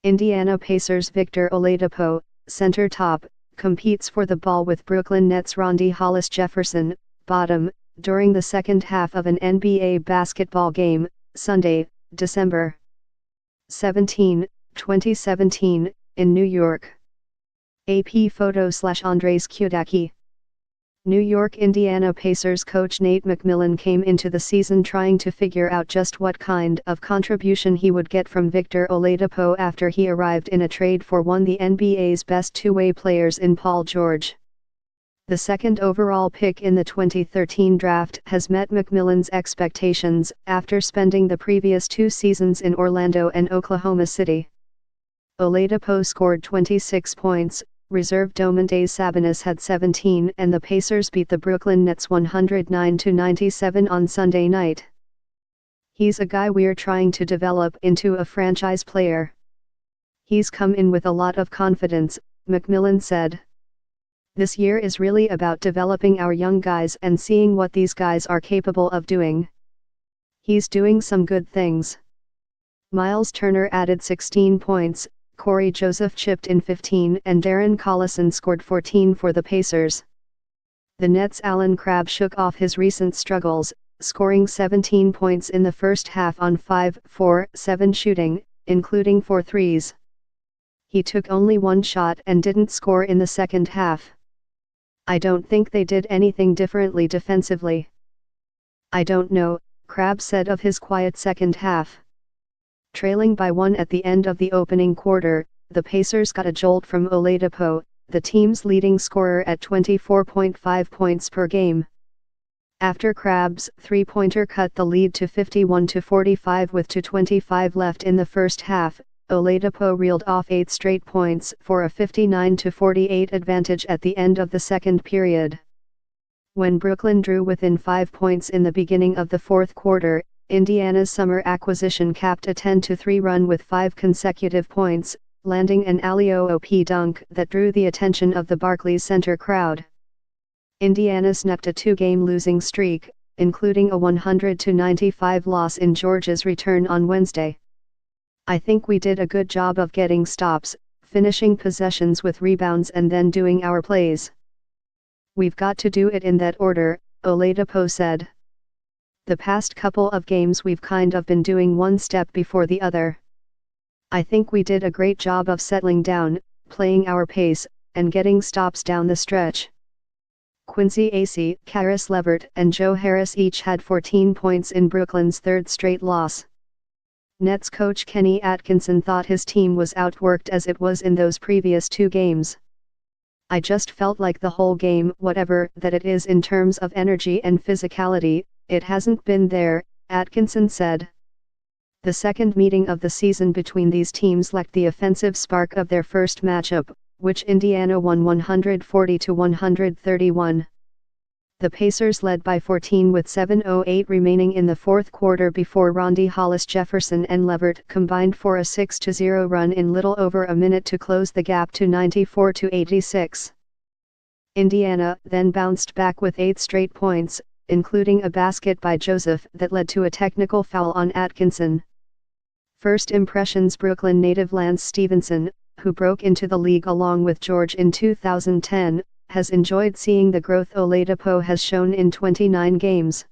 Indiana Pacers Victor Oladipo, center top, competes for the ball with Brooklyn Nets Rondae Hollis-Jefferson, bottom, during the second half of an NBA basketball game, Sunday, December 17, 2017, in New York. AP photo/Andres Kudaki. New York Indiana Pacers coach Nate McMillan came into the season trying to figure out just what kind of contribution he would get from Victor Oladipo after he arrived in a trade for one of the NBA's best two-way players in Paul George. The second overall pick in the 2013 draft has met McMillan's expectations after spending the previous 2 seasons in Orlando and Oklahoma City. Oladipo scored 26 points, reserve Domantas Sabonis had 17, and the Pacers beat the Brooklyn Nets 109-97 on Sunday night. "He's a guy we're trying to develop into a franchise player. He's come in with a lot of confidence," McMillan said. "This year is really about developing our young guys and seeing what these guys are capable of doing. He's doing some good things." Miles Turner added 16 points, Corey Joseph chipped in 15 and Darren Collison scored 14 for the Pacers. The Nets' Allen Crabbe shook off his recent struggles, scoring 17 points in the first half on 5-4-7 shooting, including 4 threes. He took only 1 shot and didn't score in the second half. "I don't think they did anything differently defensively. I don't know," Crabbe said of his quiet second half. Trailing by 1 at the end of the opening quarter, the Pacers got a jolt from Oladipo, the team's leading scorer at 24.5 points per game. After Crabbe's three-pointer cut the lead to 51-45 with 2:25 left in the first half, Oladipo reeled off 8 straight points for a 59-48 advantage at the end of the second period. When Brooklyn drew within 5 points in the beginning of the fourth quarter, Indiana's summer acquisition capped a 10-3 run with 5 consecutive points, landing an alley-oop dunk that drew the attention of the Barclays Center crowd. Indiana snapped a 2-game losing streak, including a 100-95 loss in Georgia's return on Wednesday. "I think we did a good job of getting stops, finishing possessions with rebounds and then doing our plays. We've got to do it in that order," Oladipo said. "The past couple of games we've kind of been doing one step before the other. I think we did a great job of settling down, playing our pace, and getting stops down the stretch." Quincy Acy, Caris LeVert and Joe Harris each had 14 points in Brooklyn's third straight loss. Nets coach Kenny Atkinson thought his team was outworked as it was in those previous 2 games. "I just felt like the whole game, whatever that it is in terms of energy and physicality, it hasn't been there," Atkinson said. The second meeting of the season between these teams lacked the offensive spark of their first matchup, which Indiana won 140-131. The Pacers led by 14 with 7:08 remaining in the fourth quarter before Rondae Hollis-Jefferson and LeVert combined for a 6-0 run in little over a minute to close the gap to 94-86. Indiana then bounced back with 8 straight points, including a basket by Joseph that led to a technical foul on Atkinson. First impressions: Brooklyn native Lance Stevenson, who broke into the league along with George in 2010, has enjoyed seeing the growth Oladipo has shown in 29 games.